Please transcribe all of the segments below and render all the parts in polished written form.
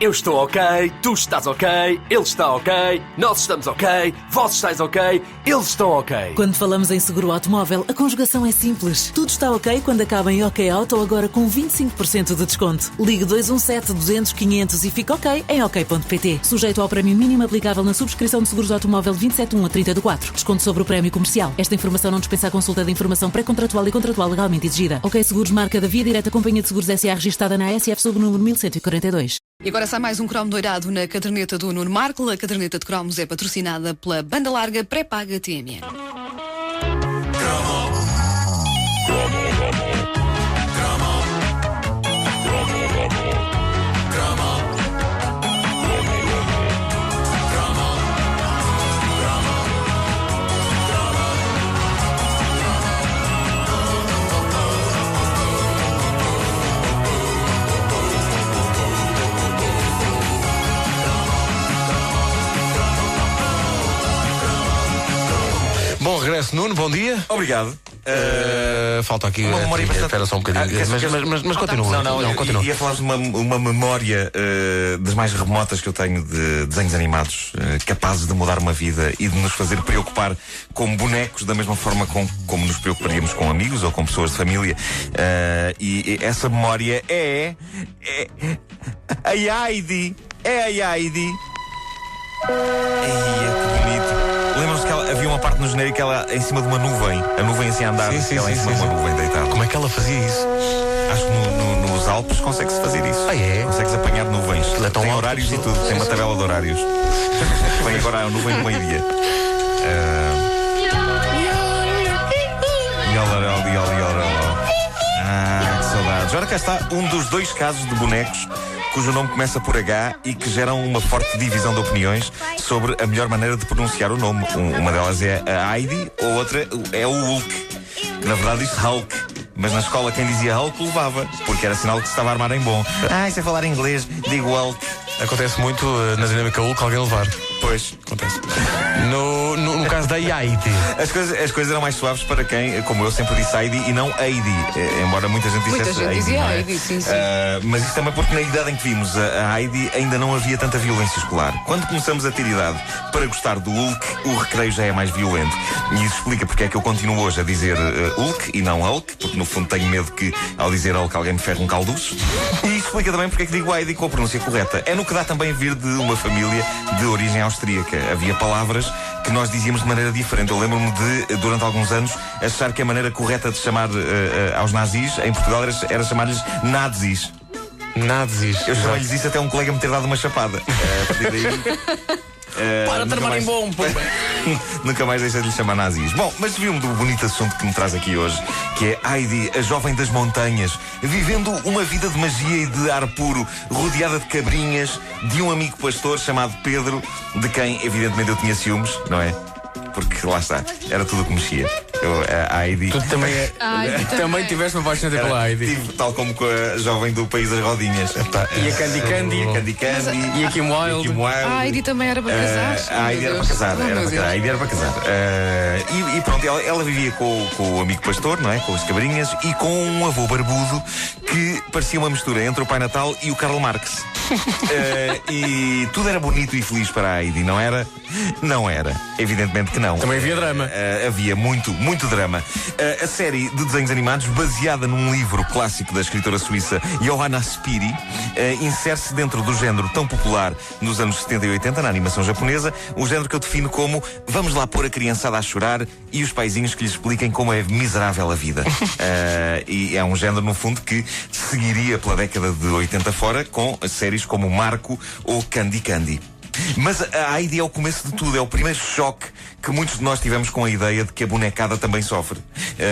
Eu estou ok, tu estás ok, ele está ok, nós estamos ok, vós estáis ok, eles estão ok. Quando falamos em seguro automóvel, a conjugação é simples. Tudo está ok quando acaba em OK Auto, agora com 25% de desconto. Ligue 217-200-500 e fique ok em ok.pt. Sujeito ao prémio mínimo aplicável na subscrição de seguros de automóvel 27.1 a 30 do 4. Desconto sobre o prémio comercial. Esta informação não dispensa a consulta de informação pré-contratual e contratual legalmente exigida. OK Seguros, marca da Via Direta, Companhia de Seguros SA, registada na SF sob o número 1142. E agora sai mais um cromo doirado na caderneta do Nuno Marco. A caderneta de cromos é patrocinada pela banda larga pré-paga TMN. Bom regresso, Nuno, bom dia. Obrigado. Falta aqui. Uma memória bastante... Espera só um bocadinho. Mas continua. Não, continua. Ia falar de uma memória das mais remotas que eu tenho de desenhos animados capazes de mudar uma vida e de nos fazer preocupar com bonecos da mesma forma como nos preocuparíamos com amigos ou com pessoas de família. E essa memória é a Heidi. É a Heidi. Que bonito. Lembram-se que havia uma parte no genérico que ela em cima de uma nuvem, a nuvem assim a andar, ela em cima de uma nuvem deitada. Como é que ela fazia isso? Acho que nos Alpes consegue-se fazer isso. Ah, é? Consegues apanhar nuvens. Tem horários e tudo, tem uma tabela de horários. Vem agora a nuvem do meio-dia. Que saudades. Ora, cá está um dos dois casos de bonecos cujo nome começa por H e que geram uma forte divisão de opiniões sobre a melhor maneira de pronunciar o nome. Uma delas é a Heidi, ou outra é o Hulk, que na verdade diz Hulk. Mas na escola quem dizia Hulk levava, porque era sinal que se estava a armar em bom. Isso é falar inglês, digo Hulk. Acontece muito na dinâmica Hulk alguém levar. Pois. Acontece. No caso da Heidi. As coisas eram mais suaves para quem, como eu, sempre disse Heidi e não Heidi. Embora muita gente dissesse Muita gente Heidi. dizia Heidi, sim. Mas isso também porque na idade em que vimos a Heidi ainda não havia tanta violência escolar. Quando começamos a ter idade para gostar do Hulk, o recreio já é mais violento. E isso explica porque é que eu continuo hoje a dizer Hulk e não Hulk, porque no fundo tenho medo que ao dizer Hulk alguém me ferre um calduço. E isso explica também porque é que digo Heidi com a pronúncia correta. É no que dá também vir de uma família de origem austríaca. Havia palavras que nós dizíamos de maneira diferente. Eu lembro-me de, durante alguns anos, achar que a maneira correta de chamar aos nazis em Portugal era chamar-lhes nazis. Nazis. Eu chamei-lhes isso até um colega me ter dado uma chapada. Para de armar em bom, pô. Nunca mais deixei de lhe chamar nazis. Bom, mas viu-me do bonito assunto que me traz aqui hoje, que é Heidi, a jovem das montanhas, vivendo uma vida de magia e de ar puro, rodeada de cabrinhas, de um amigo pastor chamado Pedro, de quem evidentemente eu tinha ciúmes, não é? Porque lá está, era tudo o que mexia. A Heidi. Tu também tiveste uma paixão pela Heidi. Tive, tal como com a jovem do País das Rodinhas. E a Candy Candy. E a Kim Wilde. A Heidi também era para casar. A Heidi era para casar. A Heidi era para casar. E pronto, ela vivia com o amigo pastor, não é? Com as cabrinhas e com um avô barbudo que parecia uma mistura entre o Pai Natal e o Karl Marx. E tudo era bonito e feliz para a Heidi, não era? Não era. Evidentemente que não. Também havia drama. Havia muito drama. A série de desenhos animados, baseada num livro clássico da escritora suíça Johanna Spiri, insere-se dentro do género tão popular nos anos 70 e 80 na animação japonesa, um género que eu defino como vamos lá pôr a criançada a chorar e os paizinhos que lhes expliquem como é miserável a vida. E é um género, no fundo, que seguiria pela década de 80 fora com séries como Marco ou Candy Candy. Mas a Heidi é o começo de tudo, é o primeiro choque que muitos de nós tivemos com a ideia de que a bonecada também sofre.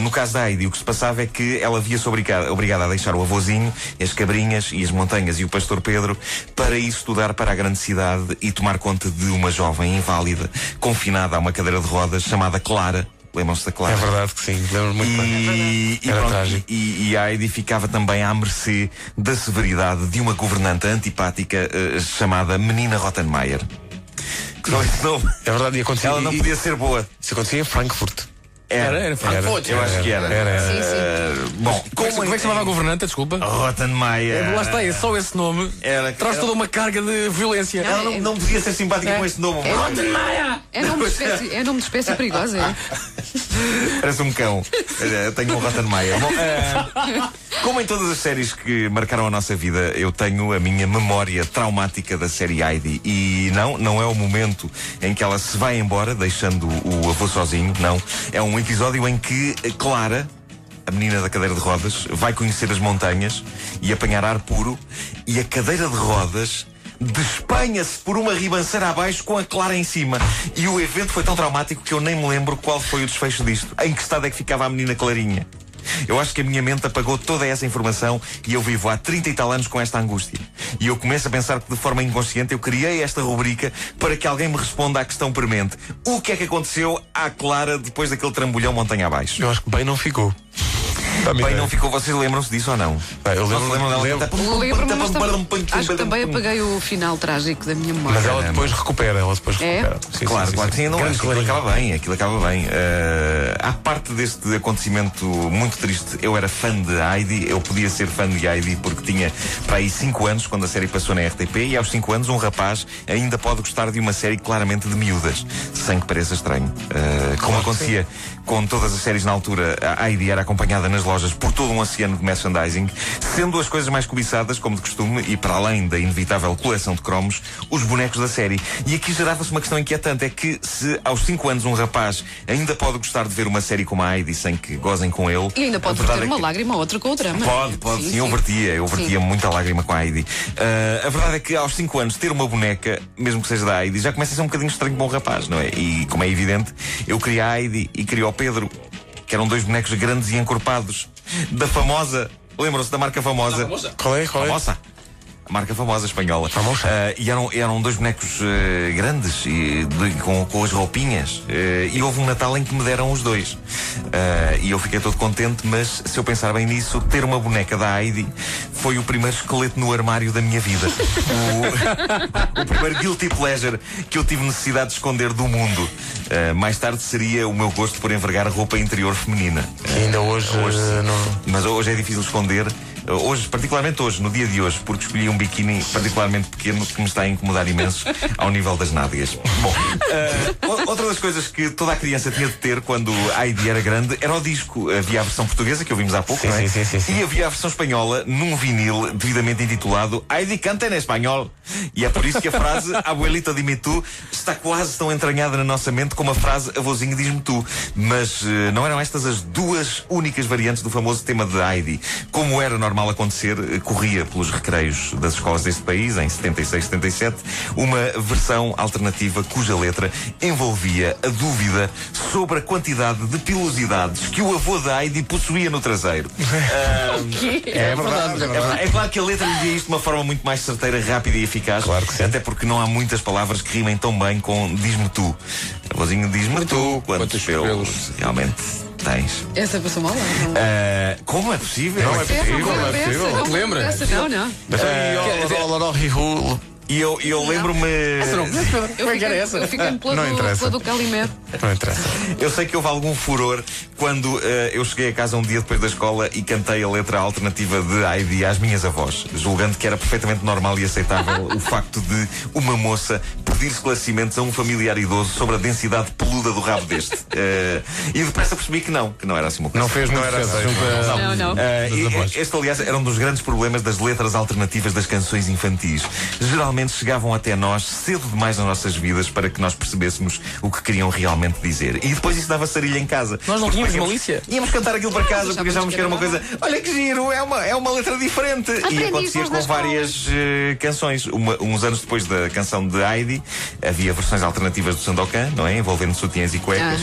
No caso da Heidi, o que se passava é que ela via-se obrigada a deixar o avôzinho, as cabrinhas e as montanhas e o pastor Pedro para ir estudar para a grande cidade e tomar conta de uma jovem inválida, confinada a uma cadeira de rodas chamada Clara. Lembram-se da Clara? É verdade que sim, lembro muito bem. Era trágico. E a Heidi ficava também à mercê da severidade de uma governanta antipática chamada Menina Rottenmeier. Que só esse nome. É verdade, e acontecia. Ela não podia ser boa. Isso acontecia em Frankfurt. Era. Eu acho que era. Bom, Como é que se chamava a governanta? Desculpa. Rottenmeier. Lá está, é só esse nome. Traz toda uma carga de violência. Ela não podia ser simpática com esse nome. É nome de espécie perigosa, é? Parece um cão. Eu tenho um Rottenmeier. Bom, como em todas as séries que marcaram a nossa vida, eu tenho a minha memória traumática da série Heidi. E não é o momento em que ela se vai embora, deixando o avô sozinho. Não. É um episódio em que Clara, a menina da cadeira de rodas, vai conhecer as montanhas e apanhar ar puro, e a cadeira de rodas despenha-se por uma ribanceira abaixo com a Clara em cima. E o evento foi tão traumático que eu nem me lembro qual foi o desfecho disto. Em que estado é que ficava a menina Clarinha? Eu acho que a minha mente apagou toda essa informação e eu vivo há 30 e tal anos com esta angústia. E eu começo a pensar que de forma inconsciente eu criei esta rubrica para que alguém me responda à questão premente: o que é que aconteceu à Clara depois daquele trambolhão montanha abaixo? Eu acho que bem não ficou. Bem, não ficou. Vocês lembram-se disso ou não? Eu Lembro-me, mas acho que também apaguei o final trágico da minha memória. Mas ela depois recupera. Sim, claro que sim. Não, aquilo acaba bem. À parte deste acontecimento muito triste, eu era fã de Heidi. Eu podia ser fã de Heidi porque tinha para aí 5 anos quando a série passou na RTP. E aos 5 anos um rapaz ainda pode gostar de uma série claramente de miúdas, sem que pareça estranho. Como acontecia com todas as séries na altura, a Heidi era acompanhada nas lojas por todo um oceano de merchandising, sendo as coisas mais cobiçadas, como de costume, e para além da inevitável coleção de cromos, os bonecos da série. E aqui gerava-se uma questão inquietante: é que se aos 5 anos um rapaz ainda pode gostar de ver uma série como a Heidi sem que gozem com ele, e ainda pode verter uma lágrima ou outra com o drama. Pode, sim. Eu vertia muita lágrima com a Heidi. A verdade é que aos 5 anos ter uma boneca, mesmo que seja da Heidi, já começa a ser um bocadinho estranho para um rapaz, não é? E como é evidente, eu queria a Heidi e queria o Pedro, que eram 2 bonecos grandes e encorpados da famosa. Lembram-se da marca famosa? Qual é? Famosa. A marca famosa espanhola. E eram 2 bonecos grandes com as roupinhas. E houve um Natal em que me deram os 2. E eu fiquei todo contente, mas se eu pensar bem nisso, ter uma boneca da Heidi foi o primeiro esqueleto no armário da minha vida. O primeiro guilty pleasure que eu tive necessidade de esconder do mundo. Mais tarde seria o meu gosto por envergar roupa interior feminina. Ainda hoje não. Mas hoje é difícil esconder. Hoje, particularmente hoje, no dia de hoje, porque escolhi um biquíni particularmente pequeno que me está a incomodar imenso ao nível das nádegas. Bom, outra das coisas que toda a criança tinha de ter quando a Heidi era grande era o disco. Havia a versão portuguesa, que ouvimos há pouco, não é? Sim. E havia a versão espanhola num vinil devidamente intitulado Heidi canta em espanhol. E é por isso que a frase Abuelita dime tu está quase tão entranhada na nossa mente como a frase Avôzinho diz-me tu. Mas não eram estas as 2 únicas variantes do famoso tema de Heidi. Como era normal acontecer, corria pelos recreios das escolas deste país, em 76, 77, uma versão alternativa cuja letra envolvia a dúvida sobre a quantidade de pilosidades que o avô da Heidi possuía no traseiro. É verdade. É claro que a letra lhe dizia isto de uma forma muito mais certeira, rápida e eficaz. Claro que sim. Até porque não há muitas palavras que rimem tão bem com diz-me tu. Avôzinho diz-me tu quantos pelos realmente tens. Essa passou mal, não? Como é possível? Não é possível. Não te lembras? Não. E eu lembro-me. Como é que era essa? Eu fiquei pela do Calimé. Não interessa. Eu sei que houve algum furor quando eu cheguei a casa um dia depois da escola e cantei a letra alternativa de Heidi às minhas avós, julgando que era perfeitamente normal e aceitável o facto de uma moça pedir esclarecimentos a um familiar idoso sobre a densidade peluda do rabo deste. E depressa percebi que não era assim uma coisa. Não fez, não era assim. Não. Este, aliás, era um dos grandes problemas das letras alternativas das canções infantis. Geralmente chegavam até nós cedo demais nas nossas vidas para que nós percebêssemos o que queriam realmente dizer. E depois isso dava sarilha em casa. Nós não tínhamos malícia. Íamos cantar aquilo para casa porque achávamos que era uma coisa. Olha que giro, é uma letra diferente. E acontecia com várias canções. Uns anos depois da canção de Heidi, havia versões alternativas do Sandokan, não é? Envolvendo sutiãs e cuecas.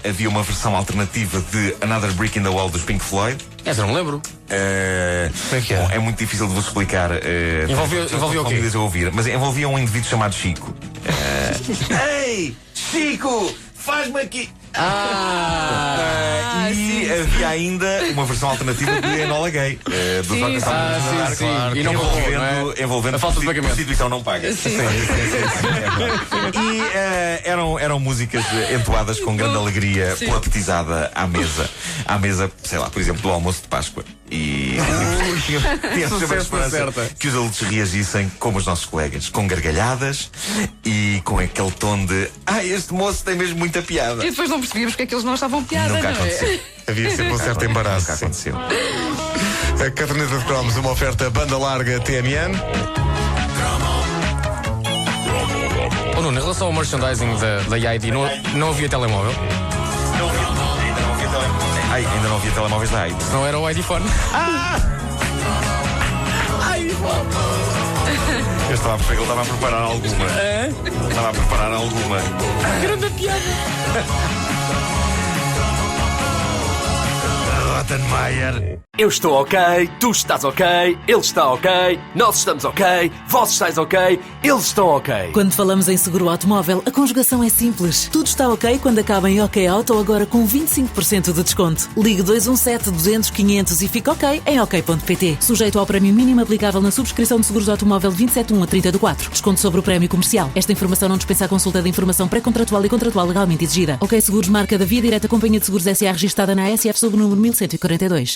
Havia uma versão alternativa de Another Brick in the Wall dos Pink Floyd. Essa não me lembro. Como é que é? Bom, é muito difícil de vos explicar. Envolvia o quê? A ouvir, mas envolvia um indivíduo chamado Chico. Ei, Chico, faz-me aqui. E havia ainda uma versão alternativa de Enola Gay, do Toca Salve sim. E não envolvendo a falta de pagamento. prostituição não paga. Sim. E eram músicas entoadas com grande alegria pela petizada à mesa, sei lá, por exemplo, do almoço de Páscoa. E tinha sempre a esperança que os adultos reagissem como os nossos colegas, com gargalhadas e com aquele tom de este moço tem mesmo muita piada. E depois não percebíamos porque é que eles não estavam piada, Nunca não aconteceu. é? Havia sempre um certo embaraço. Nunca aconteceu. A caderneta de cromos, uma oferta banda larga TMN. Oh, Nuno, em relação ao merchandising da ID, não havia telemóvel? Ainda não havia telemóveis da AIDS. Não era o ID Phone? Eu estava a perceber que ele estava a preparar alguma. Estava a preparar alguma. Grande piada! Rottenmeier. Eu estou ok, tu estás ok, ele está ok, nós estamos ok, vós estáis ok, eles estão ok. Quando falamos em seguro automóvel, a conjugação é simples. Tudo está ok quando acaba em OK Auto, agora com 25% de desconto. Ligue 217-200-500 e fica ok em ok.pt. Sujeito ao prémio mínimo aplicável na subscrição de seguros de automóvel 27.1 a 30/4. Desconto sobre o prémio comercial. Esta informação não dispensa a consulta de informação pré-contratual e contratual legalmente exigida. OK Seguros, marca da Via Direta, Companhia de Seguros S.A. registada na SF sob o número 1142.